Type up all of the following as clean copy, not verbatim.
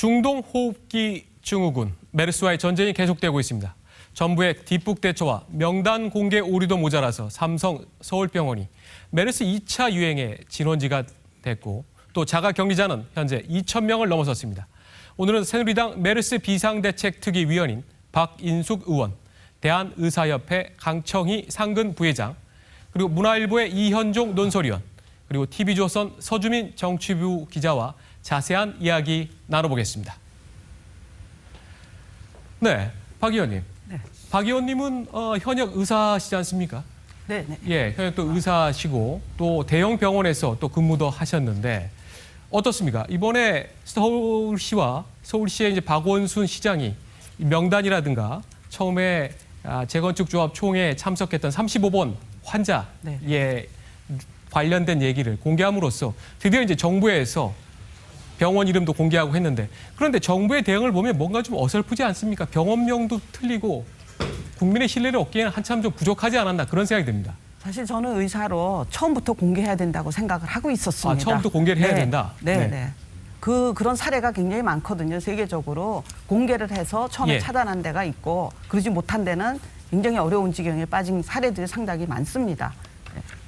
중동 호흡기 증후군 메르스와의 전쟁이 계속되고 있습니다. 정부의 뒷북 대처와 명단 공개 오류도 모자라서 삼성 서울병원이 메르스 2차 유행의 진원지가 됐고 또 자가격리자는 현재 2,000명을 넘어섰습니다. 오늘은 새누리당 메르스 비상대책특위위원인 박인숙 의원, 대한의사협회 강청희 상근 부회장, 그리고 문화일보의 이현종 논설위원, 그리고 TV조선 서주민 정치부 기자와 자세한 이야기 나눠보겠습니다. 네, 박 의원님. 네. 박 의원님은 현역 의사시지 않습니까? 네. 예, 현역 또 의사시고 또 대형 병원에서 또 근무도 하셨는데 어떻습니까? 이번에 서울시의 이제 박원순 시장이 명단이라든가 처음에 재건축 조합 총회에 참석했던 35번 환자에 네. 관련된 얘기를 공개함으로써 드디어 이제 정부에서 병원 이름도 공개하고 했는데 그런데 정부의 대응을 보면 뭔가 좀 어설프지 않습니까? 병원명도 틀리고 국민의 신뢰를 얻기에는 한참 좀 부족하지 않았나 그런 생각이 듭니다. 사실 저는 의사로 처음부터 공개해야 된다고 생각을 하고 있었습니다. 처음부터 공개를 해야 된다? 네. 그런 사례가 굉장히 많거든요. 세계적으로 공개를 해서 처음에 차단한 데가 있고 그러지 못한 데는 굉장히 어려운 지경에 빠진 사례들이 상당히 많습니다.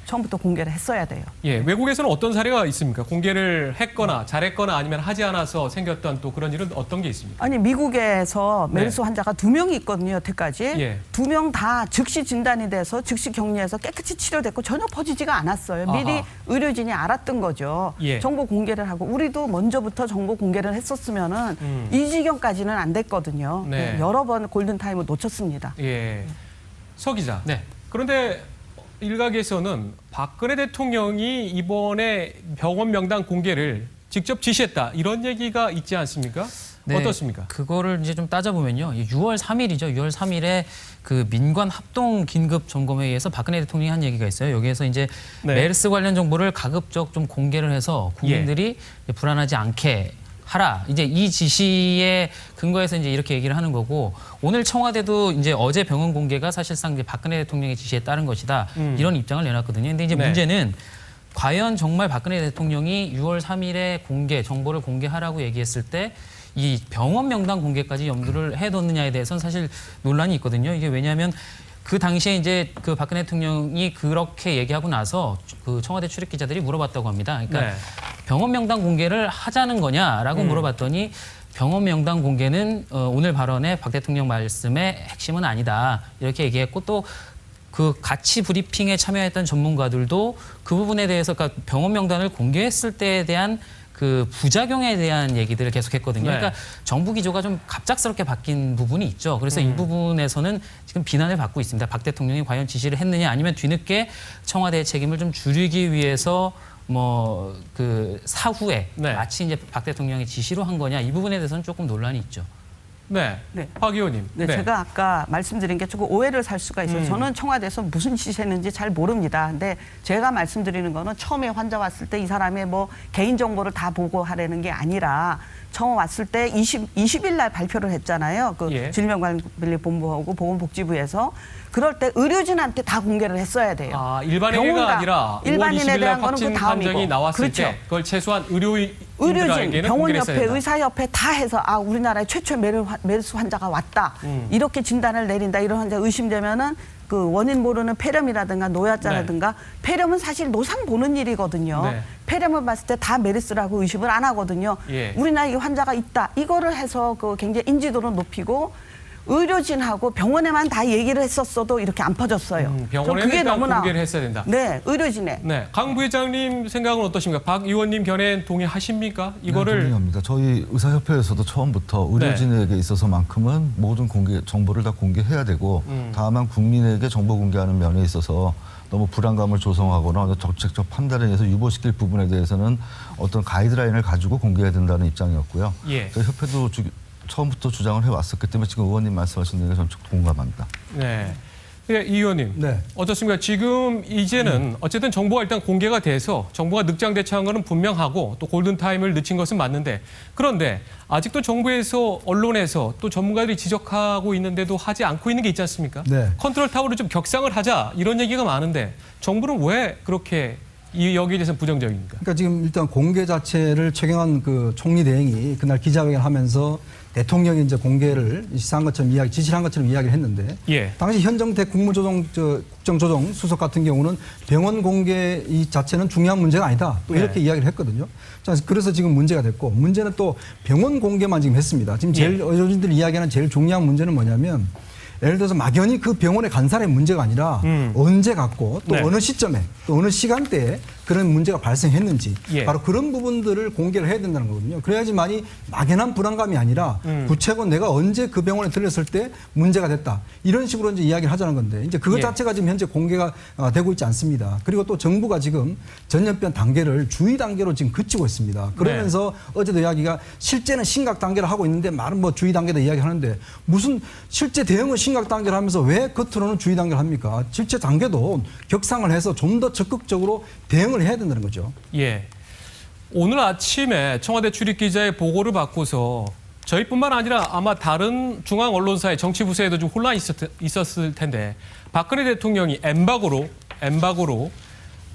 처음부터 공개를 했어야 돼요. 예, 외국에서는 어떤 사례가 있습니까? 공개를 했거나 잘했거나 아니면 하지 않아서 생겼던 또 그런 일은 어떤 게 있습니까? 아니 미국에서 메르스 환자가 2명이 있거든요. 여태까지. 예. 2명 다 즉시 진단이 돼서 즉시 격리해서 깨끗이 치료됐고 전혀 퍼지지가 않았어요. 미리 아하. 의료진이 알았던 거죠. 예. 정보 공개를 하고 우리도 먼저부터 정보 공개를 했었으면은 이 지경까지는 안 됐거든요. 네. 여러 번 골든타임을 놓쳤습니다. 예. 서 기자. 네. 그런데 일각에서는 박근혜 대통령이 이번에 병원 명단 공개를 직접 지시했다. 이런 얘기가 있지 않습니까? 네, 어떻습니까? 그거를 이제 좀 따져보면요. 6월 3일이죠. 6월 3일에 그 민관 합동 긴급 점검회의에서 박근혜 대통령이 한 얘기가 있어요. 여기에서 이제 네. 메르스 관련 정보를 가급적 좀 공개를 해서 국민들이 불안하지 않게 하라. 이제 이 지시에 근거해서 이제 이렇게 얘기를 하는 거고 오늘 청와대도 이제 어제 병원 공개가 사실상 이제 박근혜 대통령의 지시에 따른 것이다. 이런 입장을 내놨거든요. 근데 이제 네. 문제는 과연 정말 박근혜 대통령이 6월 3일에 정보를 공개하라고 얘기했을 때 이 병원 명단 공개까지 염두를 해뒀느냐에 대해서는 사실 논란이 있거든요. 이게 왜냐하면 그 당시에 이제 그 박근혜 대통령이 그렇게 얘기하고 나서 그 청와대 출입 기자들이 물어봤다고 합니다. 그러니까 네. 병원 명단 공개를 하자는 거냐라고 물어봤더니 병원 명단 공개는 오늘 발언의 박 대통령 말씀의 핵심은 아니다. 이렇게 얘기했고 또 그 같이 브리핑에 참여했던 전문가들도 그 부분에 대해서 그러니까 병원 명단을 공개했을 때에 대한 그 부작용에 대한 얘기들을 계속했거든요. 네. 그러니까 정부 기조가 좀 갑작스럽게 바뀐 부분이 있죠. 그래서 이 부분에서는 지금 비난을 받고 있습니다. 박 대통령이 과연 지시를 했느냐 아니면 뒤늦게 청와대의 책임을 좀 줄이기 위해서 뭐 그 사후에 네. 마치 이제 박 대통령의 지시로 한 거냐 이 부분에 대해서는 조금 논란이 있죠. 네. 네. 박 의원님. 네, 제가 아까 말씀드린 게 조금 오해를 살 수가 있어요. 저는 청와대에서 무슨 지시했는지 잘 모릅니다. 근데 제가 말씀드리는 거는 처음에 환자 왔을 때 이 사람의 뭐 개인 정보를 다 보고하라는 게 아니라 처음 왔을 때 20일 날 발표를 했잖아요. 그 예. 질병관리본부하고 보건복지부에서 그럴 때 의료진한테 다 공개를 했어야 돼요. 일반인가 아니라 일반인에 5월 20일 날 대한 거는 그 확진 다음이고. 판정이 나왔을 그렇죠. 때 그걸 최소한 의료진, 의료인들에게는 공개를 했어야 병원협회, 된다. 의사협회 다 해서 우리나라에 최초 메르스 환자가 왔다. 이렇게 진단을 내린다. 이런 환자 의심되면은 그 원인 모르는 폐렴이라든가 노약자라든가 폐렴은 사실 노상 보는 일이거든요. 네. 폐렴을 봤을 때 다 메르스라고 의심을 안 하거든요. 예. 우리나라에 환자가 있다. 이거를 해서 그 굉장히 인지도를 높이고 의료진하고 병원에만 다 얘기를 했었어도 이렇게 안 퍼졌어요. 병원에는 일단 공개를 했어야 된다. 네, 의료진에. 네, 강 부회장님 생각은 어떠십니까? 박 의원님 견해에 동의하십니까? 이거를 네, 동의합니다. 저희 의사협회에서도 처음부터 의료진에게 있어서만큼은 모든 정보를 다 공개해야 되고 다만 국민에게 정보 공개하는 면에 있어서 너무 불안감을 조성하거나 정책적 판단에 의해서 유보시킬 부분에 대해서는 어떤 가이드라인을 가지고 공개해야 된다는 입장이었고요. 예. 저희 협회도 처음부터 주장을 해왔었기 때문에 지금 의원님 말씀하신 내용에 저는 동감합니다. 네. 이 의원님, 네. 어떻습니까? 지금 이제는 어쨌든 정보가 일단 공개가 돼서 정부가 늑장 대처한 것은 분명하고 또 골든타임을 늦춘 것은 맞는데 그런데 아직도 정부에서 언론에서 또 전문가들이 지적하고 있는데도 하지 않고 있는 게 있지 않습니까? 네. 컨트롤 타워를 좀 격상을 하자 이런 얘기가 많은데 정부는 왜 그렇게 여기에 대해서는 부정적입니까? 그러니까 지금 일단 공개 자체를 최경환 그 총리 대행이 그날 기자회견을 하면서 대통령이 이제 공개를 지시한 것처럼 이야기를 했는데 예. 당시 현정택 국정조정 수석 같은 경우는 병원 공개 이 자체는 중요한 문제가 아니다. 또 이렇게 네. 이야기를 했거든요. 자, 그래서 지금 문제가 됐고 문제는 또 병원 공개만 지금 했습니다. 지금 제일 의료진들이 이야기하는 제일 중요한 문제는 뭐냐면 예를 들어서 막연히 그 병원에 간 사람의 문제가 아니라 언제 갔고 또 네. 어느 시점에 또 어느 시간대에 그런 문제가 발생했는지 예. 바로 그런 부분들을 공개를 해야 된다는 거거든요. 그래야지만이 막연한 불안감이 아니라 구체적으로 내가 언제 그 병원에 들렸을 때 문제가 됐다. 이런 식으로 이제 이야기를 하자는 건데 이제 그것 예. 자체가 지금 현재 공개가 되고 있지 않습니다. 그리고 또 정부가 지금 전염병 단계를 주의 단계로 지금 그치고 있습니다. 그러면서 어제도 이야기가 실제는 심각 단계를 하고 있는데 말은 뭐 주의 단계다 이야기하는데 무슨 실제 대응은 심각 단계를 하면서 왜 겉으로는 주의 단계를 합니까? 실제 단계도 격상을 해서 좀 더 적극적으로 대응을 해야 된다는 거죠. 예. 오늘 아침에 청와대 출입기자의 보고를 받고서 저희뿐만 아니라 아마 다른 중앙 언론사의 정치부서에도 좀 혼란이 있었을 텐데 박근혜 대통령이 엠바고로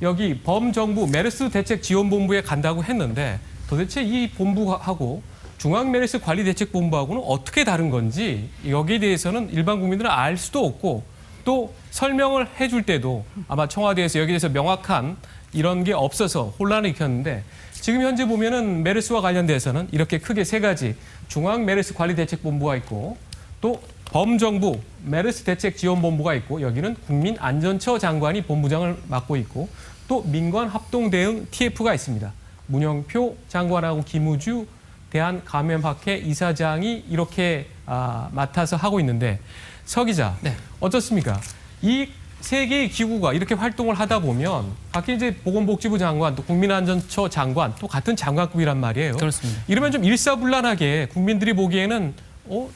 여기 범정부 메르스 대책 지원본부에 간다고 했는데 도대체 이 본부하고 중앙 메르스 관리 대책 본부하고는 어떻게 다른 건지 여기에 대해서는 일반 국민들은 알 수도 없고 또 설명을 해줄 때도 아마 청와대에서 여기에 대해서 명확한 이런 게 없어서 혼란을 일으켰는데 지금 현재 보면은 메르스와 관련돼서는 이렇게 크게 세 가지 중앙 메르스 관리 대책 본부가 있고 또 범정부 메르스 대책 지원본부가 있고 여기는 국민안전처 장관이 본부장을 맡고 있고 또 민관 합동 대응 TF가 있습니다. 문영표 장관하고 김우주 대한감염학회 이사장이 이렇게 맡아서 하고 있는데 서 기자 네. 어떻습니까? 이 세 개의 기구가 이렇게 활동을 하다 보면 박희재 보건복지부 장관 또 국민안전처 장관 또 같은 장관급이란 말이에요. 그렇습니다. 이러면 좀 일사불란하게 국민들이 보기에는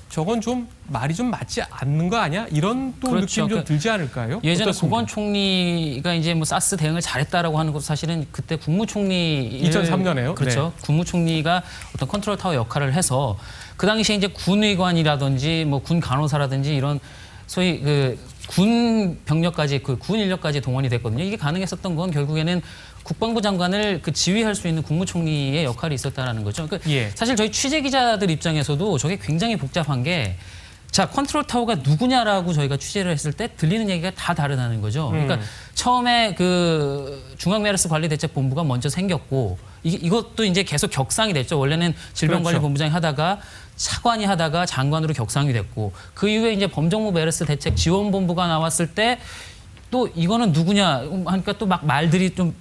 저건 좀 말이 좀 맞지 않는 거 아니야? 이런 또 그렇죠. 느낌 좀 들지 않을까요? 예전에 어떻습니까? 고건 총리가 이제 뭐 사스 대응을 잘했다라고 하는 것도 사실은 그때 국무총리 2003년에요. 그렇죠. 국무총리가 어떤 컨트롤 타워 역할을 해서 그 당시에 이제 군의관이라든지 뭐 군 간호사라든지 이런 소위 그 군 병력까지 그 군 인력까지 동원이 됐거든요. 이게 가능했었던 건 결국에는 국방부 장관을 그 지휘할 수 있는 국무총리의 역할이 있었다라는 거죠. 그러니까 예. 사실 저희 취재 기자들 입장에서도 저게 굉장히 복잡한 게 자, 컨트롤 타워가 누구냐라고 저희가 취재를 했을 때 들리는 얘기가 다 다르다는 거죠. 그러니까 처음에 그 중앙메르스 관리대책본부가 먼저 생겼고 이것도 이제 계속 격상이 됐죠. 원래는 질병관리본부장이 하다가 차관이 하다가 장관으로 격상이 됐고 그 이후에 이제 범정부 메르스 대책 지원본부가 나왔을 때 또 이거는 누구냐 하니까 또 막 말들이 좀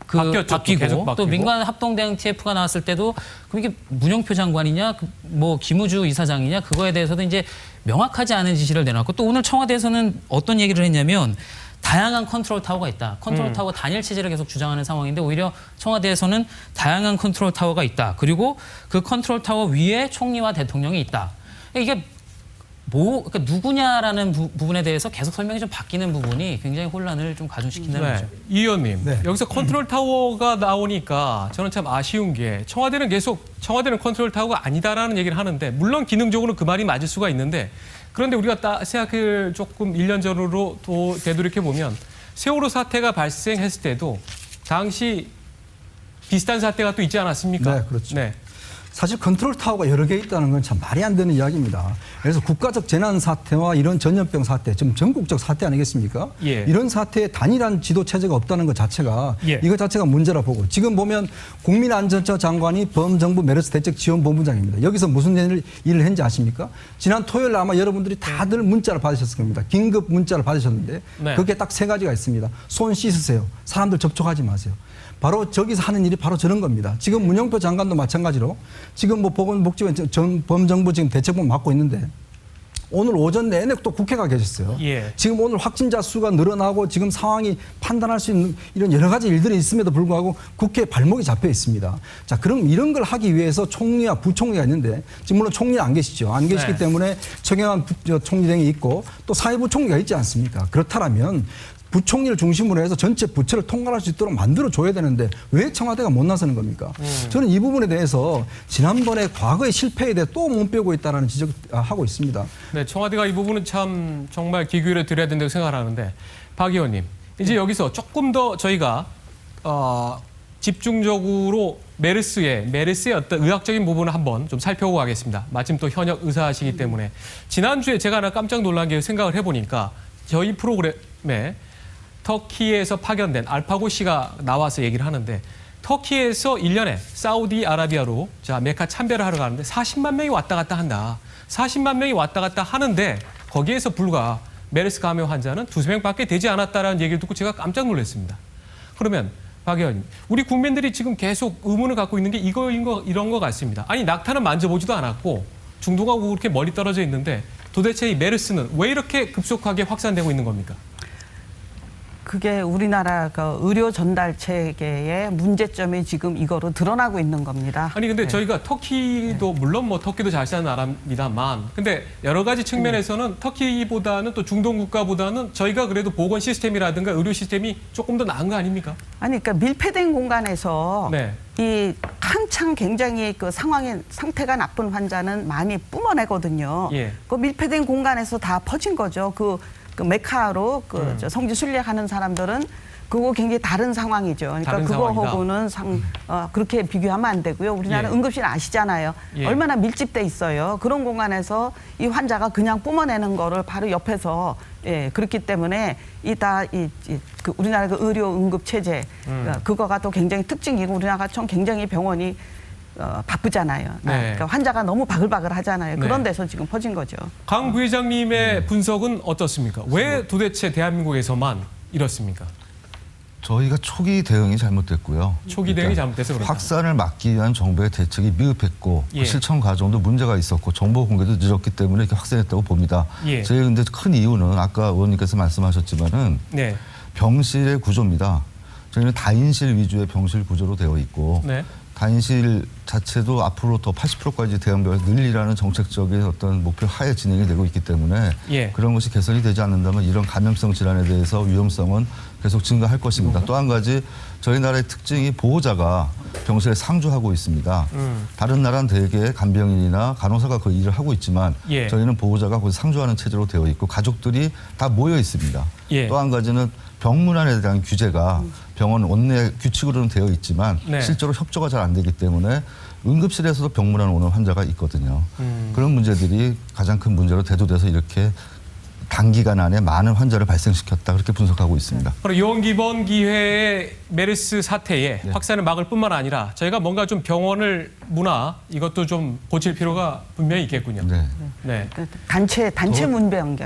바뀌었죠. 또 계속 또 바뀌고. 민간 합동 대응 TF가 나왔을 때도 그럼 이게 문영표 장관이냐 뭐 김우주 이사장이냐 그거에 대해서도 이제 명확하지 않은 지시를 내놨고 또 오늘 청와대에서는 어떤 얘기를 했냐면 다양한 컨트롤 타워가 있다. 컨트롤 타워 단일 체제를 계속 주장하는 상황인데 오히려 청와대에서는 다양한 컨트롤 타워가 있다. 그리고 그 컨트롤 타워 위에 총리와 대통령이 있다. 이게 그러니까 누구냐라는 부분에 대해서 계속 설명이 좀 바뀌는 부분이 굉장히 혼란을 좀 가중시킨다는 거죠. 이 의원님, 네. 여기서 컨트롤 타워가 나오니까 저는 참 아쉬운 게 청와대는 컨트롤 타워가 아니다라는 얘기를 하는데 물론 기능적으로는 그 말이 맞을 수가 있는데 그런데 우리가 생각을 조금 1년 전으로 또 되돌이켜 보면 세월호 사태가 발생했을 때도 당시 비슷한 사태가 또 있지 않았습니까? 네, 그렇죠. 네. 사실 컨트롤 타워가 여러 개 있다는 건 참 말이 안 되는 이야기입니다. 그래서 국가적 재난 사태와 이런 전염병 사태, 지금 전국적 사태 아니겠습니까? 예. 이런 사태에 단일한 지도 체제가 없다는 것 자체가 예. 이것 자체가 문제라 보고 지금 보면 국민안전처 장관이 범정부 메르스 대책 지원본부장입니다. 여기서 무슨 일을 했는지 아십니까? 지난 토요일 아마 여러분들이 다들 문자를 받으셨을 겁니다. 긴급 문자를 받으셨는데 네. 그게 딱 세 가지가 있습니다. 손 씻으세요. 사람들 접촉하지 마세요. 바로 저기서 하는 일이 바로 저런 겁니다. 지금 문영표 장관도 마찬가지로 지금 뭐 보건복지부 범정부 지금 대책본 맡고 있는데 오늘 오전 내내 또 국회가 계셨어요. 예. 지금 오늘 확진자 수가 늘어나고 지금 상황이 판단할 수 있는 이런 여러 가지 일들이 있음에도 불구하고 국회에 발목이 잡혀 있습니다. 자, 그럼 이런 걸 하기 위해서 총리와 부총리가 있는데 지금 물론 총리는 안 계시죠. 안 계시기 네. 때문에 최경환 총리 등이 있고 또 사회부총리가 있지 않습니까? 그렇다면 부총리를 중심으로 해서 전체 부처를 통과할 수 있도록 만들어줘야 되는데 왜 청와대가 못 나서는 겁니까? 저는 이 부분에 대해서 지난번에 과거의 실패에 대해 또 못 빼고 있다는 지적하고 있습니다. 네, 청와대가 이 부분은 참 정말 기교를 드려야 된다고 생각하는데 박 의원님 이제 여기서 조금 더 저희가 집중적으로 메르스의 어떤 의학적인 부분을 한번 좀 살펴보고 가겠습니다. 마침 또 현역 의사시기 때문에 지난주에 제가 하나 깜짝 놀란 게 생각을 해보니까 저희 프로그램에 터키에서 파견된 알파고 씨가 나와서 얘기를 하는데 터키에서 1년에 사우디아라비아로 자 메카 참배를 하러 가는데 40만 명이 왔다 갔다 한다. 40만 명이 왔다 갔다 하는데 거기에서 불과 메르스 감염 환자는 2~3명밖에 되지 않았다라는 얘기를 듣고 제가 깜짝 놀랐습니다. 그러면 박 의원님, 우리 국민들이 지금 계속 의문을 갖고 있는 게 이런 거 같습니다. 아니 낙타는 만져보지도 않았고 중동하고 그렇게 멀리 떨어져 있는데 도대체 이 메르스는 왜 이렇게 급속하게 확산되고 있는 겁니까? 그게 우리나라 그 의료 전달 체계의 문제점이 지금 이거로 드러나고 있는 겁니다. 아니 근데 네. 저희가 터키도 물론 뭐 터키도 잘 사는 나라입니다만 근데 여러 가지 측면에서는 터키보다는 또 중동 국가보다는 저희가 그래도 보건 시스템이라든가 의료 시스템이 조금 더 나은 거 아닙니까? 아니 그러니까 밀폐된 공간에서 네. 이 한창 굉장히 그 상태가 나쁜 환자는 많이 뿜어내거든요. 예. 그 밀폐된 공간에서 다 퍼진 거죠. 그 메카로 저 성지 순례하는 사람들은 그거 굉장히 다른 상황이죠. 그러니까 다른 그거하고는 그렇게 비교하면 안 되고요. 우리나라 예. 응급실 아시잖아요. 예. 얼마나 밀집돼 있어요. 그런 공간에서 이 환자가 그냥 뿜어내는 거를 바로 옆에서 그렇기 때문에 그 우리나라 그 의료 응급 체제 그거가 또 굉장히 특징이고 우리나라가 좀 굉장히 병원이 바쁘잖아요. 네. 그러니까 환자가 너무 바글바글 하잖아요. 네. 그런 데서 지금 퍼진 거죠. 강 부회장님의 분석은 어떻습니까? 왜 도대체 대한민국에서만 이렇습니까? 저희가 초기 대응이 잘못됐고요. 초기 대응이 잘못돼서 그렇다. 확산을 막기 위한 정부의 대책이 미흡했고 예. 그 실천 과정도 문제가 있었고 정보 공개도 늦었기 때문에 이렇게 확산했다고 봅니다. 예. 저희 근데 큰 이유는 아까 의원님께서 말씀하셨지만은 네. 병실의 구조입니다. 저희는 다인실 위주의 병실 구조로 되어 있고 네. 다인실 자체도 앞으로 더 80%까지 대형병을 늘리라는 정책적인 어떤 목표 하에 진행이 되고 있기 때문에 예. 그런 것이 개선이 되지 않는다면 이런 감염성 질환에 대해서 위험성은 계속 증가할 것입니다. 또 한 가지 저희 나라의 특징이 보호자가 병실에 상주하고 있습니다. 다른 나라는 대개 간병인이나 간호사가 그 일을 하고 있지만 예. 저희는 보호자가 거기서 상주하는 체제로 되어 있고 가족들이 다 모여 있습니다. 예. 또 한 가지는 병문안에 대한 규제가 병원 원내 규칙으로는 되어 있지만 네. 실제로 협조가 잘 안 되기 때문에 응급실에서도 병문안 오는 환자가 있거든요. 그런 문제들이 가장 큰 문제로 대두돼서 이렇게 단기간 안에 많은 환자를 발생시켰다 그렇게 분석하고 있습니다. 그럼 이번 기본 기회에 메르스 사태의 확산을 막을 뿐만 아니라 저희가 뭔가 좀 병원을 문화 이것도 좀 고칠 필요가 분명히 있겠군요. 네. 네. 단체 문병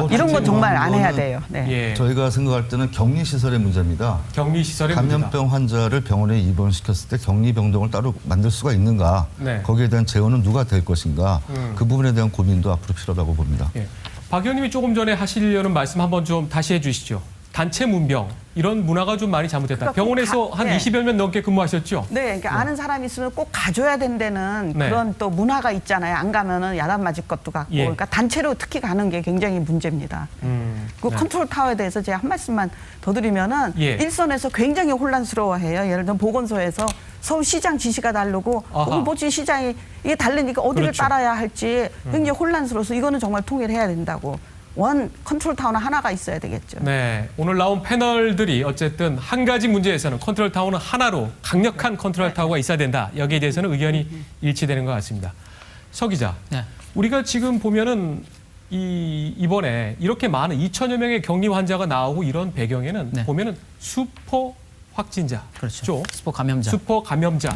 이런 거 정말 안 해야 돼요. 네. 예. 저희가 생각할 때는 격리 시설의 문제입니다. 격리 시설의 문제다. 감염병 환자를 병원에 입원시켰을 때 격리 병동을 따로 만들 수가 있는가? 네. 거기에 대한 재원은 누가 될 것인가? 그 부분에 대한 고민도 앞으로 필요하다고 봅니다. 예. 박 의원님이 조금 전에 하시려는 말씀 한번 좀 다시 해주시죠. 단체 문병 이런 문화가 좀 많이 잘못됐다. 그러니까 병원에서 꼭 한 네. 20여 년 넘게 근무하셨죠? 네, 그러니까 아는 사람이 있으면 꼭 가줘야 된다는 네. 그런 또 문화가 있잖아요. 안 가면은 야단 맞을 것도 같고, 예. 그러니까 단체로 특히 가는 게 굉장히 문제입니다. 그 네. 컨트롤 타워에 대해서 제가 한 말씀만 더 드리면은 예. 일선에서 굉장히 혼란스러워해요. 예를 들면 보건소에서 서울시장 지시가 다르고 아하. 홍보지 시장이 이게 다르니까 어디를 그렇죠. 따라야 할지 굉장히 혼란스러워서 이거는 정말 통일해야 된다고. 원 컨트롤 타워는 하나가 있어야 되겠죠. 네, 오늘 나온 패널들이 어쨌든 한 가지 문제에서는 컨트롤 타워는 하나로 강력한 컨트롤 타워가 있어야 된다. 여기에 대해서는 의견이 일치되는 것 같습니다. 서 기자, 네. 우리가 지금 보면은 이번에 이렇게 많은 2천여 명의 격리 환자가 나오고 이런 배경에는 네. 보면은 슈퍼 확진자, 그렇죠. 스포 감염자. 슈퍼 감염자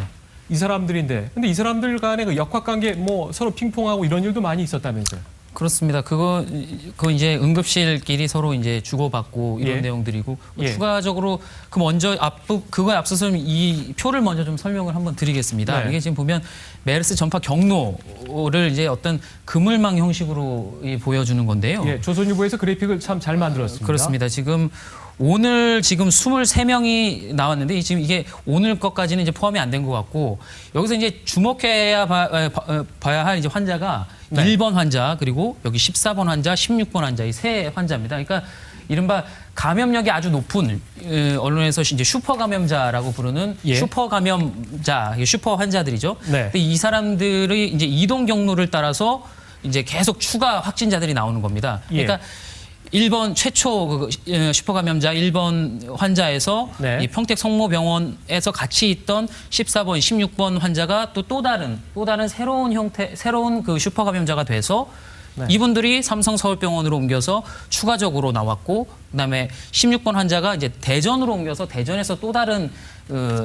이 사람들인데, 근데 이 사람들 간의 그 역학관계 뭐 서로 핑퐁하고 이런 일도 많이 있었다면서요? 그렇습니다. 그거 이제 응급실끼리 서로 이제 주고받고 이런 예. 내용들이고 예. 추가적으로 그거에 앞서서 이 표를 먼저 좀 설명을 한번 드리겠습니다. 네. 이게 지금 보면 메르스 전파 경로를 이제 어떤 그물망 형식으로 보여주는 건데요. 예, 조선일보에서 그래픽을 참 잘 만들었습니다. 그렇습니다. 오늘 지금 23명이 나왔는데 지금 이게 오늘 것까지는 이제 포함이 안 된 것 같고 여기서 이제 주목해야 봐야 할 이제 환자가 네. 1번 환자 그리고 여기 14번 환자, 16번 환자 이 세 환자입니다. 그러니까 이른바 감염력이 아주 높은 언론에서 이제 슈퍼 감염자라고 부르는 예. 슈퍼 감염자, 슈퍼 환자들이죠. 네. 근데 이 사람들의 이제 이동 경로를 따라서 이제 계속 추가 확진자들이 나오는 겁니다. 예. 그러니까 일본 최초 슈퍼 감염자 1번 환자에서 네. 이 평택 성모병원에서 같이 있던 14번, 16번 환자가 또 다른 새로운 그 슈퍼 감염자가 돼서 네. 이분들이 삼성 서울병원으로 옮겨서 추가적으로 나왔고, 그다음에 16번 환자가 이제 대전으로 옮겨서 대전에서 또 다른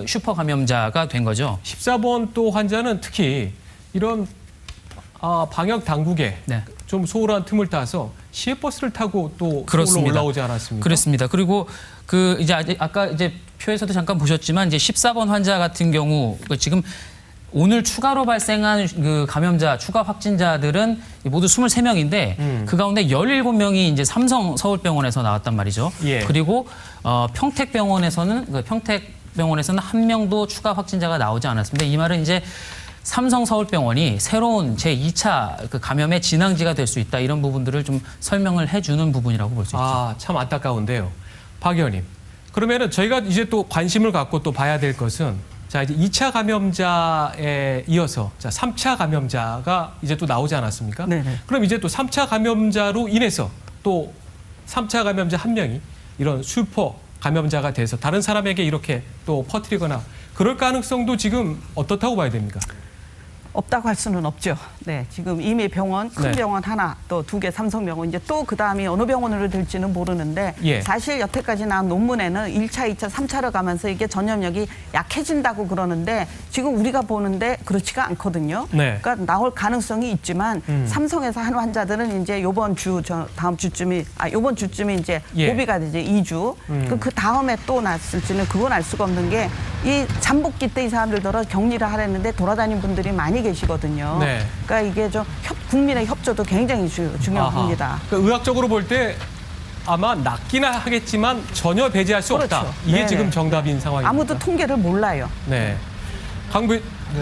슈퍼 감염자가 된 거죠. 14번 또 환자는 특히 이런 방역 당국에 네. 좀 소홀한 틈을 타서 시외버스를 타고 또 서울로 그렇습니다. 올라오지 않았습니까? 그렇습니다. 그리고 그 이제 아까 이제 표에서도 잠깐 보셨지만 이제 14번 환자 같은 경우 지금 오늘 추가로 발생한 그 감염자 추가 확진자들은 모두 23명인데 그 가운데 17명이 이제 삼성 서울병원에서 나왔단 말이죠. 예. 그리고 평택병원에서는 한 명도 추가 확진자가 나오지 않았습니다. 이 말은 이제 삼성 서울병원이 새로운 제2차 그 감염의 진앙지가 될 수 있다, 이런 부분들을 좀 설명을 해주는 부분이라고 볼 수 있죠. 참 안타까운데요. 박 의원님. 그러면은 저희가 이제 또 관심을 갖고 또 봐야 될 것은 자, 이제 2차 감염자에 이어서 자, 3차 감염자가 이제 또 나오지 않았습니까? 네네. 그럼 이제 또 3차 감염자로 인해서 또 3차 감염자 한 명이 이런 슈퍼 감염자가 돼서 다른 사람에게 이렇게 또 퍼뜨리거나 그럴 가능성도 지금 어떻다고 봐야 됩니까? 없다고 할 수는 없죠. 네, 지금 이미 병원, 큰 네. 병원 하나, 또 2개 삼성병원, 이제 또 그다음이 어느 병원으로 될지는 모르는데 예. 사실 여태까지 나온 논문에는 1차, 2차, 3차를 가면서 이게 전염력이 약해진다고 그러는데 지금 우리가 보는데 그렇지가 않거든요. 네. 그러니까 나올 가능성이 있지만 삼성에서 한 환자들은 이제 요번 주쯤이 이제 예. 고비가 되지 2주. 그 다음에 또 났을지는 그건 알 수가 없는 게 이 잠복기 때 이 사람들더러 격리를 하랬는데 돌아다닌 분들이 많이 계시거든요. 네. 그러니까 이게 좀 국민의 협조도 굉장히 중요합니다. 아하. 그러니까 의학적으로 볼 때 아마 낫기는 하겠지만 전혀 배제할 수 그렇죠. 없다. 이게 네네. 지금 정답인 상황입니다. 아무도 통계를 몰라요. 네.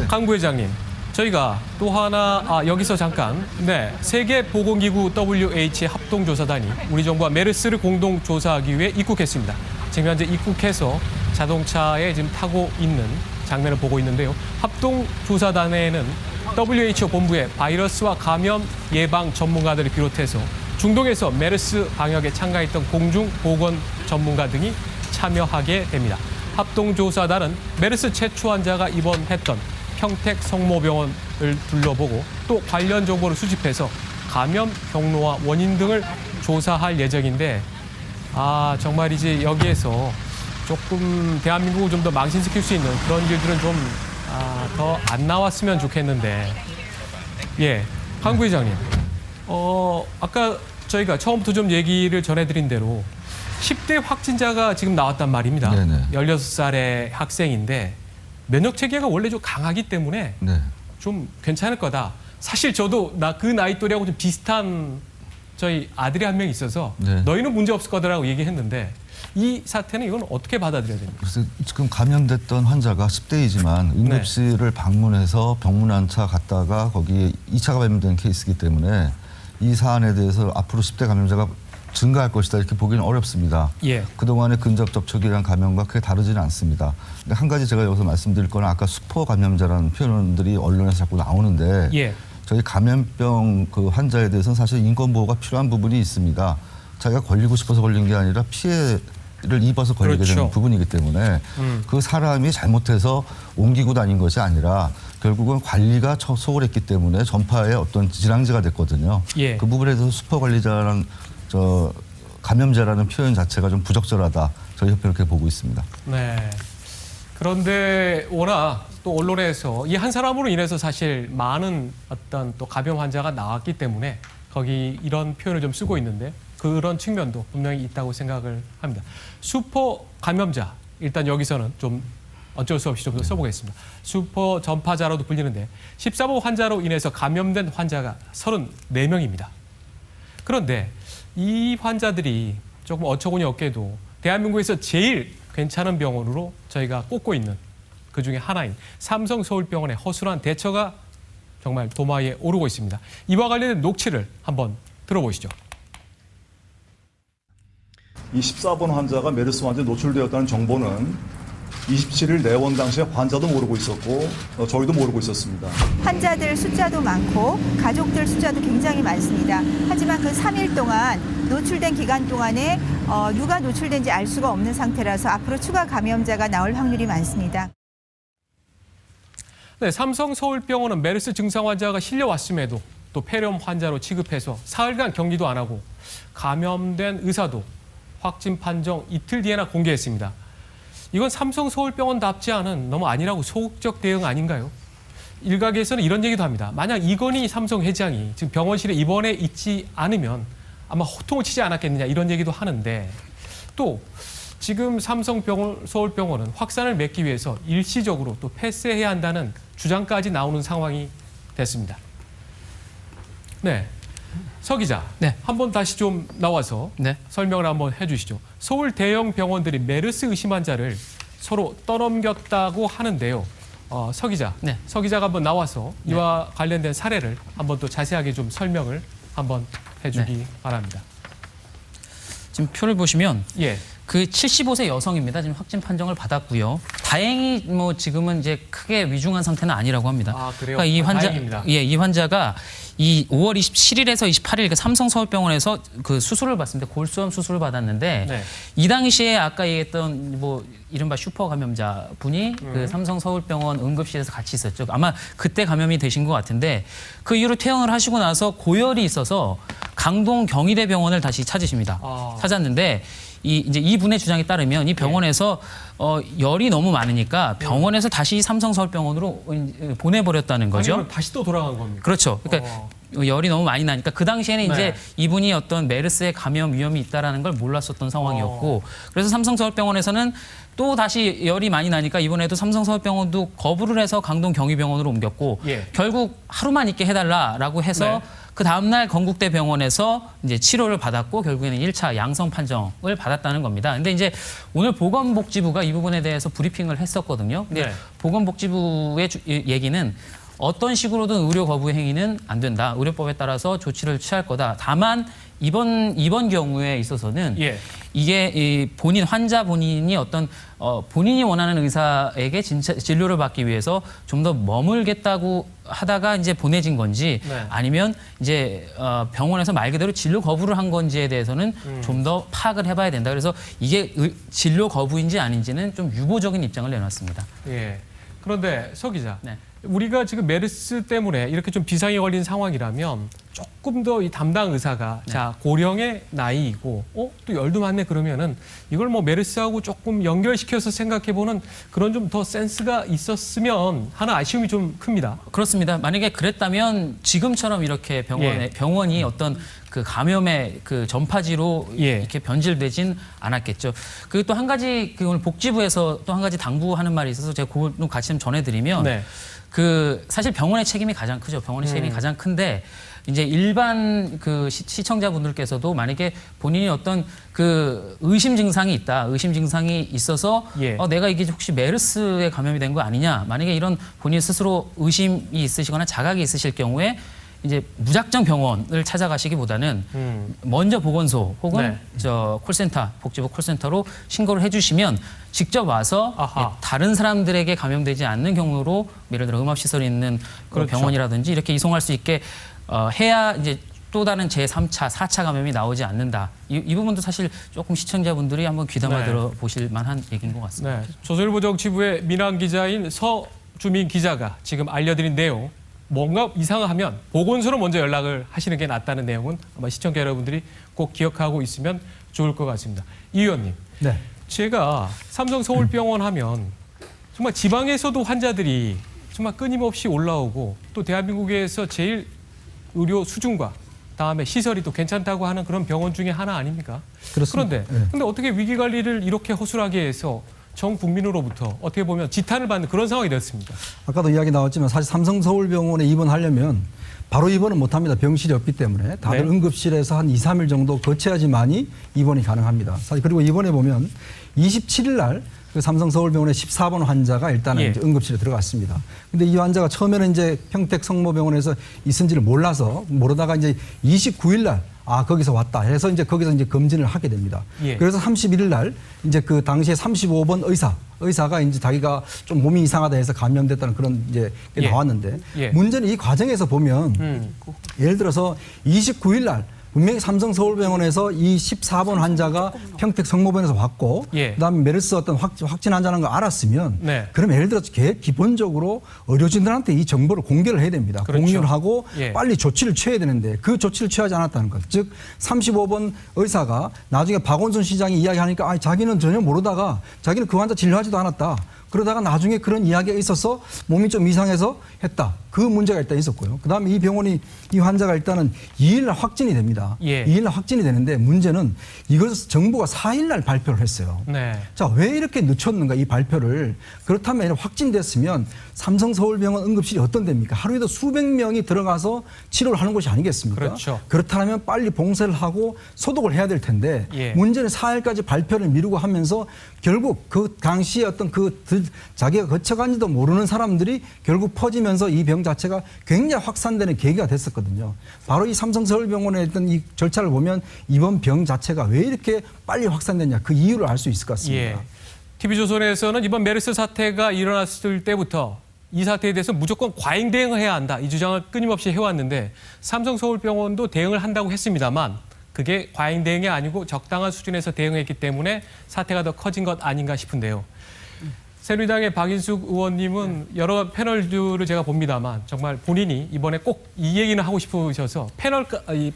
강 부회장님, 저희가 또 하나 여기서 잠깐 세계보건기구 WHO 합동조사단이 우리 정부와 메르스를 공동 조사하기 위해 입국했습니다. 지금 현재 입국해서 자동차에 지금 타고 있는 장면을 보고 있는데요. 합동조사단에는 WHO 본부의 바이러스와 감염 예방 전문가들을 비롯해서 중동에서 메르스 방역에 참가했던 공중보건 전문가 등이 참여하게 됩니다. 합동조사단은 메르스 최초 환자가 입원했던 평택 성모병원을 둘러보고 또 관련 정보를 수집해서 감염 경로와 원인 등을 조사할 예정인데 정말이지 여기에서 조금 대한민국을 좀 더 망신시킬 수 있는 그런 일들은 좀 더 안 나왔으면 좋겠는데 강 부회장님 아까 저희가 처음부터 좀 얘기를 전해드린 대로 10대 확진자가 지금 나왔단 말입니다. 네네. 16살의 학생인데 면역 체계가 원래 좀 강하기 때문에 네. 좀 괜찮을 거다. 사실 저도 그 나이 또래하고 좀 비슷한 저희 아들이 한 명 있어서 네. 너희는 문제 없을 거다라고 얘기했는데 이 사태는 이건 어떻게 받아들여야 됩니까? 그래서 지금 감염됐던 환자가 10대이지만 응급실을 방문해서 병문 안차 갔다가 거기에 2차 감염된 케이스이기 때문에 이 사안에 대해서 앞으로 10대 감염자가 증가할 것이다 이렇게 보기는 어렵습니다. 예. 그동안의 근접 접촉이란 감염과 크게 다르지는 않습니다. 근데 한 가지 제가 여기서 말씀드릴 거는 아까 슈퍼 감염자라는 표현들이 언론에서 자꾸 나오는데 예. 저희 감염병 그 환자에 대해서는 사실 인권 보호가 필요한 부분이 있습니다. 자기가 걸리고 싶어서 걸린 게 아니라 피해를 입어서 걸리게 그렇죠. 되는 부분이기 때문에 그 사람이 잘못해서 옮기고 다닌 것이 아니라 결국은 관리가 소홀했기 때문에 전파의 어떤 질환지가 됐거든요. 예. 그 부분에 대해서 슈퍼 관리자랑 감염자라는 표현 자체가 좀 부적절하다. 저희 협회는 그렇게 보고 있습니다. 네. 그런데 워낙 또 언론에서 이 한 사람으로 인해서 사실 많은 어떤 또 감염 환자가 나왔기 때문에 거기 이런 표현을 좀 쓰고 있는데 그런 측면도 분명히 있다고 생각을 합니다. 슈퍼 감염자, 일단 여기서는 좀 어쩔 수 없이 좀 더 써보겠습니다. 슈퍼 전파자로도 불리는데 14번 환자로 인해서 감염된 환자가 34명입니다. 그런데 이 환자들이 조금 어처구니 없게도 대한민국에서 제일 괜찮은 병원으로 저희가 꼽고 있는 그중에 하나인 삼성 서울병원의 허술한 대처가 정말 도마 위에 오르고 있습니다. 이와 관련된 녹취를 한번 들어보시죠. 이 14번 환자가 메르스 환자에 노출되었다는 정보는 27일 내원 당시에 환자도 모르고 있었고 저희도 모르고 있었습니다. 환자들 숫자도 많고 가족들 숫자도 굉장히 많습니다. 하지만 그 3일 동안 노출된 기간 동안에 누가 노출된지 알 수가 없는 상태라서 앞으로 추가 감염자가 나올 확률이 많습니다. 네, 삼성 서울병원은 메르스 증상 환자가 실려왔음에도 또 폐렴 환자로 취급해서 사흘간 격리도 안 하고 감염된 의사도 확진 판정 이틀 뒤에나 공개했습니다. 이건 삼성 서울병원답지 않은 너무 아니라고 소극적 대응 아닌가요? 일각에서는 이런 얘기도 합니다. 만약 이건희 삼성 회장이 지금 병원실에 입원해 있지 않으면 아마 호통을 치지 않았겠느냐 이런 얘기도 하는데 또 지금 삼성 서울병원은 확산을 막기 위해서 일시적으로 또 폐쇄해야 한다는 주장까지 나오는 상황이 됐습니다. 네, 서 기자, 네. 한번 다시 좀 나와서 네. 설명을 한번 해주시죠. 서울 대형 병원들이 메르스 의심 환자를 서로 떠넘겼다고 하는데요. 서 기자, 네. 서 기자가 한번 나와서 이와 관련된 사례를 한번 또 자세하게 좀 설명을 한번 해주기 바랍니다. 지금 표를 보시면 예, 그 75세 여성입니다. 지금 확진 판정을 받았고요. 다행히 뭐 지금은 이제 크게 위중한 상태는 아니라고 합니다. 아, 그래요? 그러니까 이 환자, 다행입니다. 예, 이 환자가 이 5월 27일에서 28일 그 삼성 서울병원에서 그 수술을 받습니다. 골수암 수술을 받았는데 네. 이 당시에 아까 얘기했던 뭐 이른바 슈퍼 감염자 분이 그 삼성 서울병원 응급실에서 같이 있었죠. 아마 그때 감염이 되신 것 같은데 그 이후로 퇴원을 하시고 나서 고열이 있어서 강동 경희대병원을 다시 찾으십니다. 아. 찾았는데 이제 이분의 주장에 따르면 이 병원에서 열이 너무 많으니까 병원에서 다시 삼성 서울병원으로 보내버렸다는 거죠. 아니면 다시 또 돌아간 겁니까? 그렇죠. 그러니까 열이 너무 많이 나니까 그 당시에는 네. 이제 이분이 어떤 메르스의 감염 위험이 있다라는 걸 몰랐었던 상황이었고 그래서 삼성서울병원에서는 또 다시 열이 많이 나니까 이번에도 삼성서울병원도 거부를 해서 강동 경희병원으로 옮겼고 예. 결국 하루만 있게 해달라라고 해서 네. 그 다음날 건국대병원에서 이제 치료를 받았고 결국에는 1차 양성 판정을 받았다는 겁니다. 근데 이제 오늘 보건복지부가 이 부분에 대해서 브리핑을 했었거든요. 근데 네. 보건복지부의 얘기는 어떤 식으로든 의료 거부 행위는 안 된다. 의료법에 따라서 조치를 취할 거다. 다만 이번 경우에 있어서는 예. 이게 이 환자 본인이 어떤 본인이 원하는 의사에게 진료를 받기 위해서 좀 더 머물겠다고 하다가 이제 보내진 건지 네. 아니면 이제 병원에서 말 그대로 진료 거부를 한 건지에 대해서는 좀 더 파악을 해봐야 된다. 그래서 이게 진료 거부인지 아닌지는 좀 유보적인 입장을 내놨습니다. 예. 그런데 서 기자, 네. 우리가 지금 메르스 때문에 이렇게 좀 비상이 걸린 상황이라면 조금 더 이 담당 의사가 자 고령의 나이이고 또 열도 많네 그러면은 이걸 뭐 메르스하고 조금 연결시켜서 생각해보는 그런 좀 더 센스가 있었으면 하는 아쉬움이 좀 큽니다. 그렇습니다. 만약에 그랬다면 지금처럼 이렇게 병원이 어떤 그 감염의 그 전파지로 예. 이렇게 변질되진 않았겠죠. 그리고 또 한 가지 그 오늘 복지부에서 또 한 가지 당부하는 말이 있어서 제가 그걸 같이 좀 전해드리면 네. 그 사실 병원의 책임이 가장 크죠. 병원의 책임이 가장 큰데 이제 일반 그 시청자분들께서도 만약에 본인이 어떤 그 의심 증상이 있다, 의심 증상이 있어서 예. 내가 이게 혹시 메르스에 감염이 된 거 아니냐, 만약에 이런 본인 스스로 의심이 있으시거나 자각이 있으실 경우에 이제 무작정 병원을 찾아가시기보다는 먼저 보건소 혹은 네. 저 콜센터, 복지부 콜센터로 신고를 해주시면 직접 와서 아하. 다른 사람들에게 감염되지 않는 경우로 예를 들어 음압시설이 있는 그렇죠. 병원이라든지 이렇게 이송할 수 있게 해야 이제 또 다른 제3차, 4차 감염이 나오지 않는다. 이 부분도 사실 조금 시청자분들이 한번 귀담아 네. 들어보실 만한 얘기인 것 같습니다. 네. 조선일보 정치부의 민한 기자인 서주민 기자가 지금 알려드린 내용 뭔가 이상하면 보건소로 먼저 연락을 하시는 게 낫다는 내용은 아마 시청자 여러분들이 꼭 기억하고 있으면 좋을 것 같습니다. 이 의원님, 네. 제가 삼성 서울병원 하면 정말 지방에서도 환자들이 정말 끊임없이 올라오고 또 대한민국에서 제일 의료 수준과 다음에 시설이 또 괜찮다고 하는 그런 병원 중에 하나 아닙니까? 그렇습니다. 그런데 근데 어떻게 위기 관리를 이렇게 허술하게 해서 전 국민으로부터 어떻게 보면 지탄을 받는 그런 상황이 됐습니다. 아까도 이야기 나왔지만 사실 삼성 서울병원에 입원하려면 바로 입원은 못합니다. 병실이 없기 때문에 다들 네. 응급실에서 한 2, 3일 정도 거쳐야지만이 입원이 가능합니다. 사실 그리고 이번에 보면 27일 날 그 삼성 서울병원의 14번 환자가 일단은 예. 이제 응급실에 들어갔습니다. 근데 이 환자가 처음에는 이제 평택 성모병원에서 있은지를 모르다가 이제 29일 날 거기서 왔다 해서 이제 거기서 이제 검진을 하게 됩니다. 예. 그래서 31일 날 이제 그 당시에 35번 의사가 이제 자기가 좀 몸이 이상하다 해서 감염됐다는 그런 이제 게 예. 나왔는데 예. 문제는 이 과정에서 보면 예를 들어서 29일 날 분명히 삼성 서울병원에서 이 14번 환자가 평택 성모병원에서 왔고 예. 그다음에 메르스 어떤 확진 환자라는 걸 알았으면 네. 그럼 예를 들어서 기본적으로 의료진들한테 이 정보를 공개를 해야 됩니다. 그렇죠. 공유를 하고 예. 빨리 조치를 취해야 되는데 그 조치를 취하지 않았다는 것. 즉 35번 의사가 나중에 박원순 시장이 이야기하니까 자기는 전혀 모르다가 자기는 그 환자 진료하지도 않았다. 그러다가 나중에 그런 이야기가 있어서 몸이 좀 이상해서 했다. 그 문제가 일단 있었고요. 그다음에 이 병원이 이 환자가 일단은 2일 날 확진이 됩니다. 예. 2일 날 확진이 되는데 문제는 이것을 정부가 4일 날 발표를 했어요. 네. 자, 왜 이렇게 늦췄는가 이 발표를. 그렇다면 이렇게 확진됐으면 삼성 서울병원 응급실이 어떤 데입니까? 하루에도 수백 명이 들어가서 치료를 하는 곳이 아니겠습니까? 그렇죠. 그렇다면 빨리 봉쇄를 하고 소독을 해야 될 텐데 예. 문제는 4일까지 발표를 미루고 하면서 결국 그 당시에 어떤 자기가 거쳐간지도 모르는 사람들이 결국 퍼지면서 이 병 자체가 굉장히 확산되는 계기가 됐었거든요. 바로 이 삼성 서울병원에 있던 이 절차를 보면 이번 병 자체가 왜 이렇게 빨리 확산됐냐 그 이유를 알 수 있을 것 같습니다. 예. TV조선에서는 이번 메르스 사태가 일어났을 때부터 이 사태에 대해서 무조건 과잉 대응을 해야 한다. 이 주장을 끊임없이 해왔는데 삼성 서울병원도 대응을 한다고 했습니다만 그게 과잉 대응이 아니고 적당한 수준에서 대응했기 때문에 사태가 더 커진 것 아닌가 싶은데요. 새누리당의 박인숙 의원님은 여러 패널들을 제가 봅니다만 정말 본인이 이번에 꼭 이 얘기는 하고 싶으셔서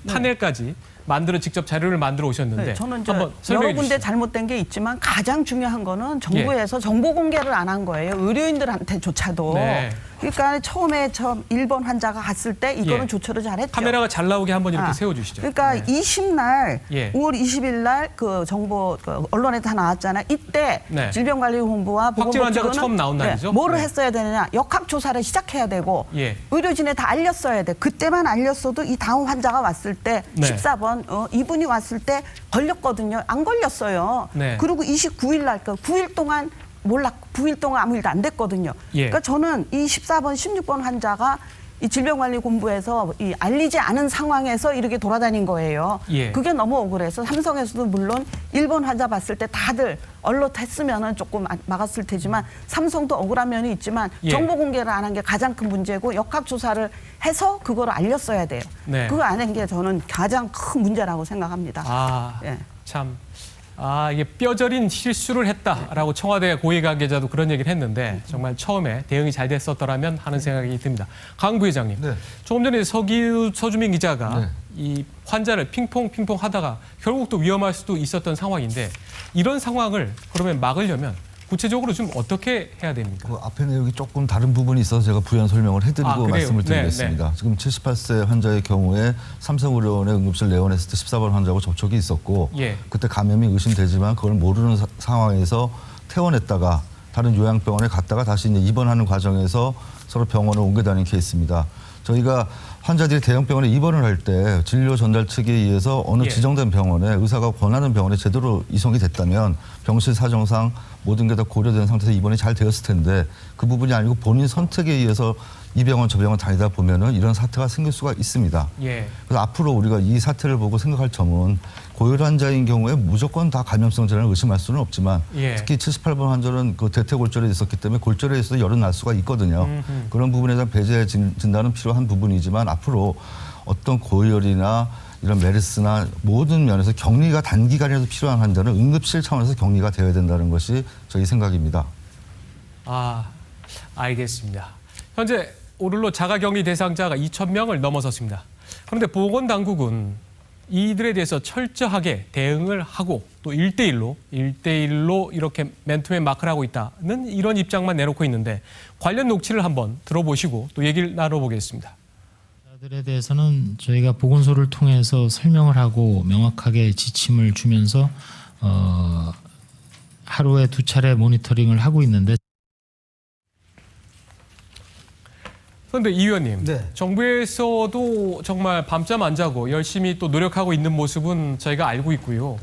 파넬까지 만들어 직접 자료를 만들어 오셨는데 네, 저는 이제 한번 설명해 여러 군데 주시죠. 잘못된 게 있지만 가장 중요한 거는 정부에서 정보 공개를 안 한 거예요. 의료인들한테조차도. 네. 그러니까 처음에 1번 환자가 갔을 때 이거는 예. 조처를 잘했죠. 카메라가 잘 나오게 한번 이렇게 세워주시죠. 그러니까 20날, 예. 5월 20일 날 그 정보 언론에 다 나왔잖아요. 이때 네. 질병관리본부와 확진 환자가 보건복지부는 처음 나온 날이죠? 뭐를 네. 했어야 되느냐. 역학조사를 시작해야 되고 예. 의료진에 다 알렸어야 돼. 그때만 알렸어도 이 다음 환자가 왔을 때 네. 14번 이분이 왔을 때 걸렸거든요. 안 걸렸어요. 네. 그리고 29일 날 9일 동안 몰랐고 9일 동안 아무 일도 안 됐거든요. 예. 그러니까 저는 이 14번, 16번 환자가 이 질병관리본부에서 이 알리지 않은 상황에서 이렇게 돌아다닌 거예요. 예. 그게 너무 억울해서 삼성에서도 물론 1번 환자 봤을 때 다들 언론했으면은 조금 막았을 테지만 삼성도 억울한 면이 있지만 예. 정보 공개를 안 한 게 가장 큰 문제고 역학조사를 해서 그걸 알렸어야 돼요. 네. 그거 안 한 게 저는 가장 큰 문제라고 생각합니다. 아, 예. 참. 이게 뼈저린 실수를 했다라고 청와대 고위 관계자도 그런 얘기를 했는데 정말 처음에 대응이 잘 됐었더라면 하는 생각이 듭니다. 강 부회장님, 네. 조금 전에 서주민 기자가 네. 이 환자를 핑퐁 하다가 결국 또 위험할 수도 있었던 상황인데 이런 상황을 그러면 막으려면 구체적으로 좀 어떻게 해야 됩니까? 그 앞에 내용이 조금 다른 부분이 있어서 제가 부연 설명을 해드리고 그래요? 말씀을 네, 드리겠습니다. 지금 78세 환자의 경우에 삼성의료원에 응급실 내원했을 때 14번 환자하고 접촉이 있었고 예. 그때 감염이 의심되지만 그걸 모르는 상황에서 퇴원했다가 다른 요양병원에 갔다가 다시 이제 입원하는 과정에서 서로 병원을 옮겨 다니는 케이스입니다. 저희가 환자들이 대형병원에 입원을 할 때 진료 전달 측에 의해서 어느 예. 지정된 병원에 의사가 권하는 병원에 제대로 이송이 됐다면 병실 사정상 모든 게 다 고려된 상태에서 입원이 잘 되었을 텐데 그 부분이 아니고 본인 선택에 의해서 이 병원 저 병원 다니다 보면은 이런 사태가 생길 수가 있습니다. 예. 그래서 앞으로 우리가 이 사태를 보고 생각할 점은 고혈 환자인 경우에 무조건 다 감염성 질환을 의심할 수는 없지만 예. 특히 78번 환자는 그 대퇴골절에 있었기 때문에 골절에 있어서 열은 날 수가 있거든요. 그런 부분에 대한 배제 진단은 필요한 부분이지만 앞으로 어떤 고혈이나 이런 메르스나 모든 면에서 격리가 단기간이라도 필요한 환자는 응급실 차원에서 격리가 되어야 된다는 것이 저희 생각입니다. 알겠습니다. 현재 오늘로 자가격리 대상자가 2,000명을 넘어섰습니다. 그런데 보건당국은 이들에 대해서 철저하게 대응을 하고 또 1대1로 이렇게 맨투맨 마크를 하고 있다는 이런 입장만 내놓고 있는데 관련 녹취를 한번 들어보시고 또 얘기를 나눠보겠습니다. 들에 대해서는 저희가 보건소를 통해서 설명을 하고 명확하게 지침을 주면서 하루에 2차례 모니터링을 하고 있는데 그런데 이 의원님, 네. 정부에서도 정말 밤잠 안 자고 열심히 또 노력하고 있는 모습은 저희가 알고 있고요.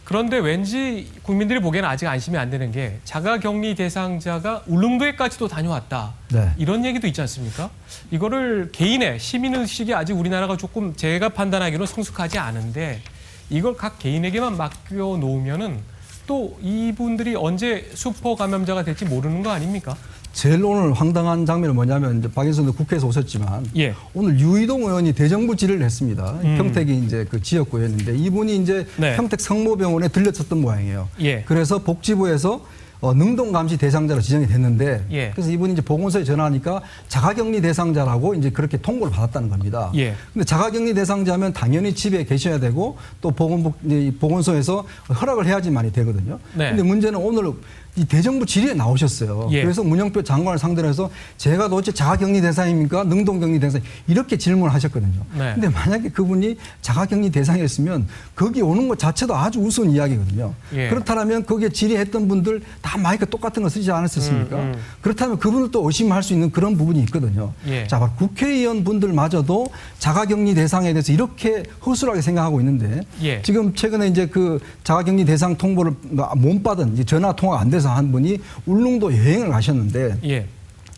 그런데 왠지 국민들이 보기에는 아직 안심이 안 되는 게 자가격리 대상자가 울릉도에까지도 다녀왔다. 네. 이런 얘기도 있지 않습니까? 이거를 개인의 시민의식이 아직 우리나라가 조금 제가 판단하기로는 성숙하지 않은데 이걸 각 개인에게만 맡겨놓으면은 또 이분들이 언제 슈퍼 감염자가 될지 모르는 거 아닙니까? 제일 오늘 황당한 장면은 뭐냐면 이제 박인선 의원 국회에서 오셨지만 예. 오늘 유이동 의원이 대정부 질의를 했습니다. 평택이 이제 그 지역구였는데 이분이 이제 네. 평택 성모병원에 들렸었던 모양이에요. 예. 그래서 복지부에서 능동 감시 대상자로 지정이 됐는데 예. 그래서 이분이 이제 보건소에 전화하니까 자가격리 대상자라고 이제 그렇게 통보를 받았다는 겁니다. 예. 근데 자가격리 대상자면 당연히 집에 계셔야 되고 또 보건소에서 허락을 해야지만이 되거든요. 네. 근데 문제는 오늘 이 대정부 질의에 나오셨어요. 예. 그래서 문영표 장관을 상대로 해서 제가 도대체 자가격리 대상입니까? 능동격리 대상 이렇게 질문을 하셨거든요. 네. 근데 만약에 그분이 자가격리 대상이었으면 거기 오는 것 자체도 아주 우스운 이야기거든요. 예. 그렇다면 거기에 질의했던 분들 다 마이크 똑같은 거 쓰지 않았었습니까? 그렇다면 그분을 또 의심할 수 있는 그런 부분이 있거든요. 예. 자, 국회의원 분들마저도 자가격리 대상에 대해서 이렇게 허술하게 생각하고 있는데 예. 지금 최근에 이제 그 자가격리 대상 통보를 못 받은 이제 전화 통화가 안 돼서 한 분이 울릉도 여행을 가셨는데 예.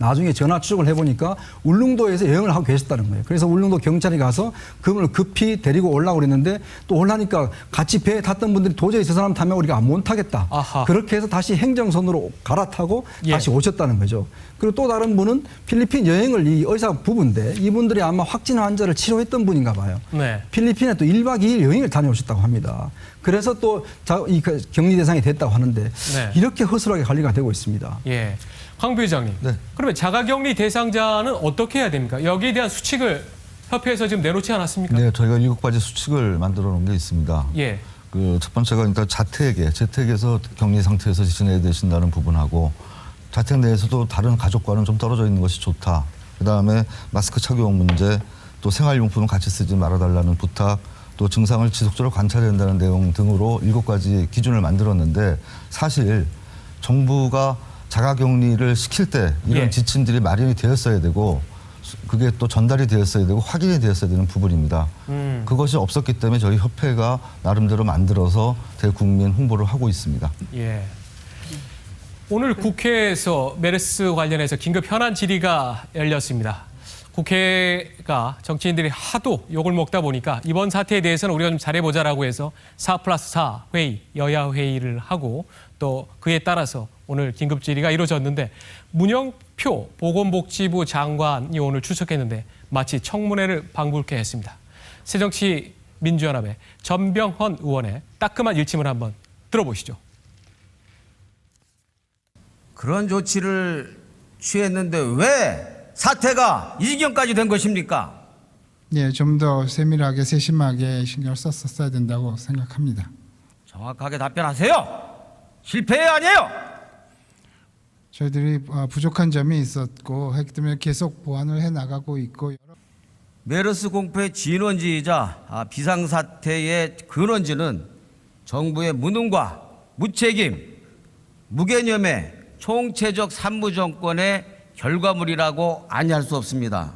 나중에 전화 추적을 해보니까 울릉도에서 여행을 하고 계셨다는 거예요. 그래서 울릉도 경찰이 가서 그분을 급히 데리고 오려고 그랬는데 또 올라니까 같이 배에 탔던 분들이 도저히 저 사람 타면 우리가 못 타겠다. 아하. 그렇게 해서 다시 행정선으로 갈아타고 예. 다시 오셨다는 거죠. 그리고 또 다른 분은 필리핀 여행을 이 의사 부부인데 이분들이 아마 확진 환자를 치료했던 분인가 봐요. 네. 필리핀에 또 1박 2일 여행을 다녀오셨다고 합니다. 그래서 또 이 격리 대상이 됐다고 하는데 네. 이렇게 허술하게 관리가 되고 있습니다. 예. 황 부회장님. 네. 그러면 자가격리 대상자는 어떻게 해야 됩니까? 여기에 대한 수칙을 협회에서 지금 내놓지 않았습니까? 네, 저희가 7가지 수칙을 만들어 놓은 게 있습니다. 예. 그 첫 번째가 그러니까 재택에서 격리 상태에서 지내야 되신다는 부분하고 자택 내에서도 다른 가족과는 좀 떨어져 있는 것이 좋다. 그다음에 마스크 착용 문제, 또 생활용품은 같이 쓰지 말아달라는 부탁, 또 증상을 지속적으로 관찰해야 된다는 내용 등으로 7가지 기준을 만들었는데 사실 정부가 자가격리를 시킬 때 이런 예. 지침들이 마련이 되었어야 되고 그게 또 전달이 되었어야 되고 확인이 되었어야 되는 부분입니다. 그것이 없었기 때문에 저희 협회가 나름대로 만들어서 대국민 홍보를 하고 있습니다. 예. 오늘 국회에서 메르스 관련해서 긴급 현안 질의가 열렸습니다. 국회가 정치인들이 하도 욕을 먹다 보니까 이번 사태에 대해서는 우리가 좀 잘해보자라고 해서 4+4 회의, 여야 회의를 하고 또 그에 따라서 오늘 긴급 질의가 이루어졌는데 문영표 보건복지부 장관이 오늘 출석했는데 마치 청문회를 방불케 했습니다. 새정치민주연합의 전병헌 의원의 따끔한 일침을 한번 들어보시죠. 그런 조치를 취했는데 왜 사태가 이 지경까지 된 것입니까? 네, 좀 더 세밀하게 세심하게 신경을 썼어야 된다고 생각합니다. 정확하게 답변하세요. 실패 아니에요. 저희들이 부족한 점이 있었고 했기 때문에 계속 보완을 해 나가고 있고 메르스 공포의 진원지이자 비상사태의 근원지는 정부의 무능과 무책임, 무개념의 총체적 산무정권의 결과물이라고 아니할 수 없습니다.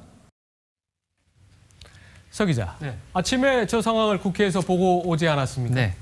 서 기자, 아침에 저 상황을 국회에서 보고 오지 않았습니까? 네.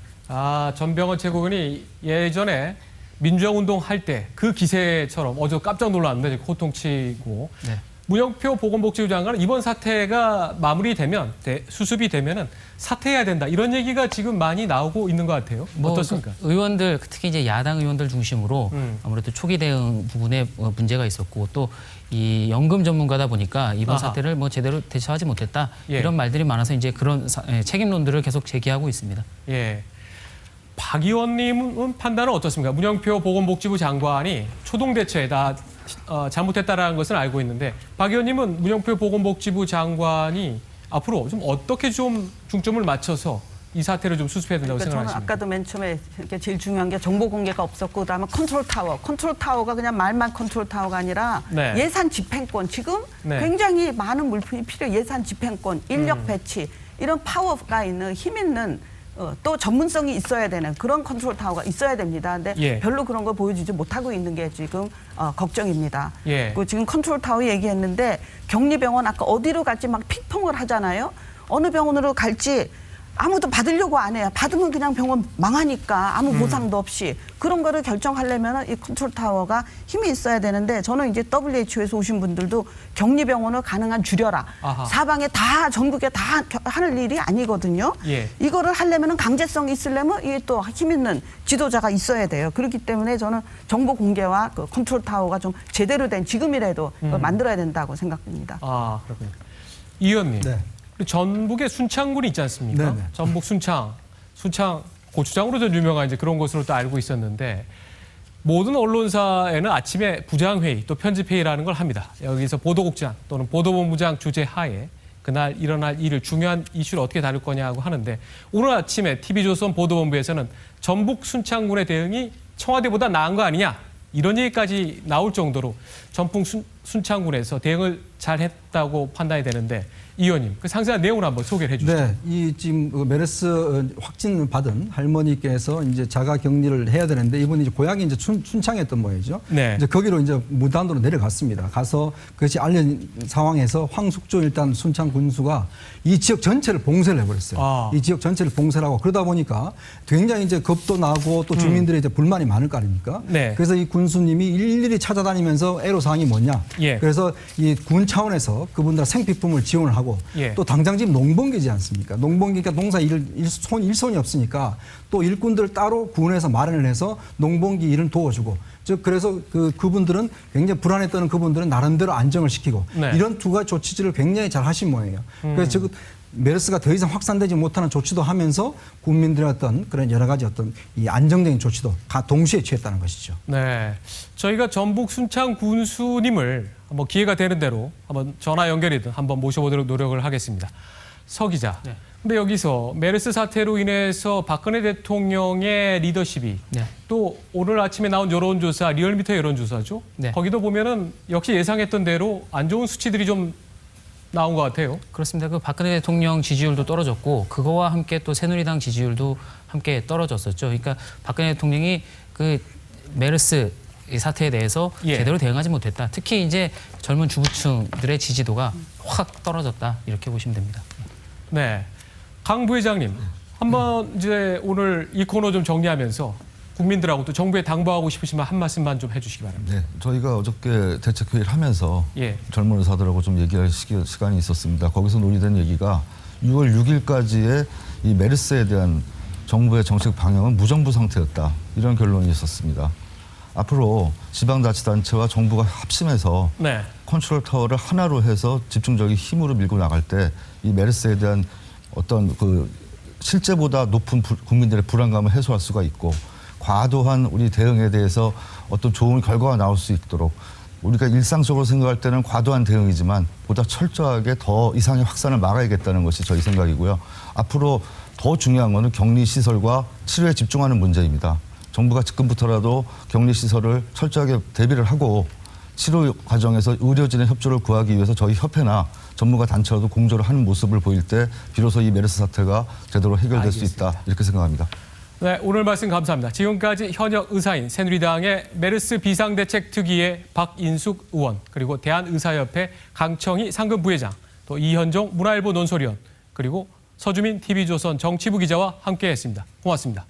전병헌 최고위원이 예전에 민주화운동 할 때 그 기세처럼 어제 깜짝 놀랐는데 호통치고 네. 문영표 보건복지부 장관은 이번 사태가 마무리되면 수습이 되면은 사퇴해야 된다 이런 얘기가 지금 많이 나오고 있는 것 같아요. 어떻습니까? 의원들 특히 이제 야당 의원들 중심으로 아무래도 초기 대응 부분에 문제가 있었고 또 이 연금 전문가다 보니까 이번 아하. 사태를 뭐 제대로 대처하지 못했다 예. 이런 말들이 많아서 이제 그런 책임론들을 계속 제기하고 있습니다. 예. 박 의원님은 판단은 어떻습니까? 문영표 보건복지부 장관이 초동 대처에 다 잘못했다라는 것은 알고 있는데 박 의원님은 문영표 보건복지부 장관이 앞으로 좀 어떻게 좀 중점을 맞춰서 이 사태를 좀 수습해야 된다고 그러니까 저는 생각하십니까? 아까도 맨 처음에 이렇게 제일 중요한 게 정보 공개가 없었고 그다음에 컨트롤 타워가 그냥 말만 컨트롤 타워가 아니라 네. 예산 집행권 지금 네. 굉장히 많은 물품이 필요해요. 예산 집행권, 인력 배치 이런 파워가 있는 힘 있는 또 전문성이 있어야 되는 그런 컨트롤 타워가 있어야 됩니다. 근데 예. 별로 그런 걸 보여주지 못하고 있는 게 지금 걱정입니다. 예. 그 지금 컨트롤 타워 얘기했는데 격리병원 아까 어디로 갈지 막 핑퐁을 하잖아요. 어느 병원으로 갈지 아무도 받으려고 안 해요. 받으면 그냥 병원 망하니까 아무 보상도 없이. 그런 거를 결정하려면 이 컨트롤 타워가 힘이 있어야 되는데 저는 이제 WHO에서 오신 분들도 격리병원을 가능한 줄여라. 아하. 사방에 다 전국에 다 하는 일이 아니거든요. 예. 이거를 하려면 강제성이 있으려면 이게 또 힘 있는 지도자가 있어야 돼요. 그렇기 때문에 저는 정보 공개와 그 컨트롤 타워가 좀 제대로 된 지금이라도 그걸 만들어야 된다고 생각됩니다. 아, 그렇군요. 이 의원님. 네. 전북에 순창군이 있지 않습니까? 네네. 전북 순창 고추장으로 좀 유명한 이제 그런 곳으로 또 알고 있었는데 모든 언론사에는 아침에 부장회의 또 편집회의라는 걸 합니다. 여기서 보도국장 또는 보도본부장 주재 하에 그날 일어날 일을 중요한 이슈를 어떻게 다룰 거냐고 하는데 오늘 아침에 TV조선 보도본부에서는 전북 순창군의 대응이 청와대보다 나은 거 아니냐 이런 얘기까지 나올 정도로 전북 순창군에서 대응을 잘했다고 판단이 되는데 이 의원님 그 상세한 내용을 한번 소개를 해주시죠. 네, 이 지금 그 메르스 확진 받은 할머니께서 이제 자가 격리를 해야 되는데 이분이 이제 고향이 이제 순창이었던 모양이죠. 네. 이제 거기로 이제 무단으로 내려갔습니다. 가서 그것이 알려진 상황에서 황숙조 일단 순창 군수가 이 지역 전체를 봉쇄를 해버렸어요. 아. 이 지역 전체를 봉쇄를 하고 그러다 보니까 굉장히 이제 겁도 나고 또 주민들의 이제 불만이 많을 거 아닙니까? 네. 그래서 이 군수님이 일일이 찾아다니면서 애로사항이 뭐냐? 예. 그래서 이 군 차원에서 그분들 생필품을 지원을 하고 예. 또 당장 지금 농번기지 않습니까? 농번기니까 농사 일손이 없으니까 또 일꾼들 따로 군에서 마련을 해서 농번기 일을 도와주고 즉 그래서 그분들은 굉장히 불안에 떠는 그분들은 나름대로 안정을 시키고 네. 이런 두 가지 조치들을 굉장히 잘 하신 모양이에요. 그래서 즉 메르스가 더 이상 확산되지 못하는 조치도 하면서 국민들의 어떤 그런 여러 가지 어떤 이 안정적인 조치도 동시에 취했다는 것이죠. 네, 저희가 전북 순창 군수님을 한번 기회가 되는 대로 한번 전화 연결이든 한번 모셔보도록 노력을 하겠습니다. 서 기자. 네. 근데 여기서 메르스 사태로 인해서 박근혜 대통령의 리더십이 네. 또 오늘 아침에 나온 여론조사, 리얼미터 여론조사죠. 네. 거기도 보면은 역시 예상했던 대로 안 좋은 수치들이 좀 나온 것 같아요. 그렇습니다. 그 박근혜 대통령 지지율도 떨어졌고 그거와 함께 또 새누리당 지지율도 함께 떨어졌었죠. 그러니까 박근혜 대통령이 그 메르스 이 사태에 대해서 예. 제대로 대응하지 못했다. 특히 이제 젊은 주부층들의 지지도가 확 떨어졌다. 이렇게 보시면 됩니다. 네, 강 부회장님 한번 이제 오늘 이 코너 좀 정리하면서 국민들하고 또 정부에 당부하고 싶으시면 한 말씀만 좀 해주시기 바랍니다. 네, 저희가 어저께 대책회의를 하면서 예. 젊은 의사들하고 좀 얘기할 시간이 있었습니다. 거기서 논의된 얘기가 6월 6일까지의 이 메르스에 대한 정부의 정책 방향은 무정부 상태였다. 이런 결론이 있었습니다. 앞으로 지방자치단체와 정부가 합심해서 네. 컨트롤 타워를 하나로 해서 집중적인 힘으로 밀고 나갈 때 이 메르스에 대한 어떤 그 실제보다 높은 국민들의 불안감을 해소할 수가 있고 과도한 우리 대응에 대해서 어떤 좋은 결과가 나올 수 있도록 우리가 일상적으로 생각할 때는 과도한 대응이지만 보다 철저하게 더 이상의 확산을 막아야겠다는 것이 저희 생각이고요. 앞으로 더 중요한 것은 격리시설과 치료에 집중하는 문제입니다. 정부가 지금부터라도 격리시설을 철저하게 대비를 하고 치료 과정에서 의료진의 협조를 구하기 위해서 저희 협회나 전문가 단체라도 공조를 하는 모습을 보일 때 비로소 이 메르스 사태가 제대로 해결될 수 있다 이렇게 생각합니다. 네, 오늘 말씀 감사합니다. 지금까지 현역 의사인 새누리당의 메르스 비상대책 특위의 박인숙 의원 그리고 대한의사협회 강청희 상근 부회장 또 이현종 문화일보 논설위원 그리고 서주민 TV조선 정치부 기자와 함께했습니다. 고맙습니다.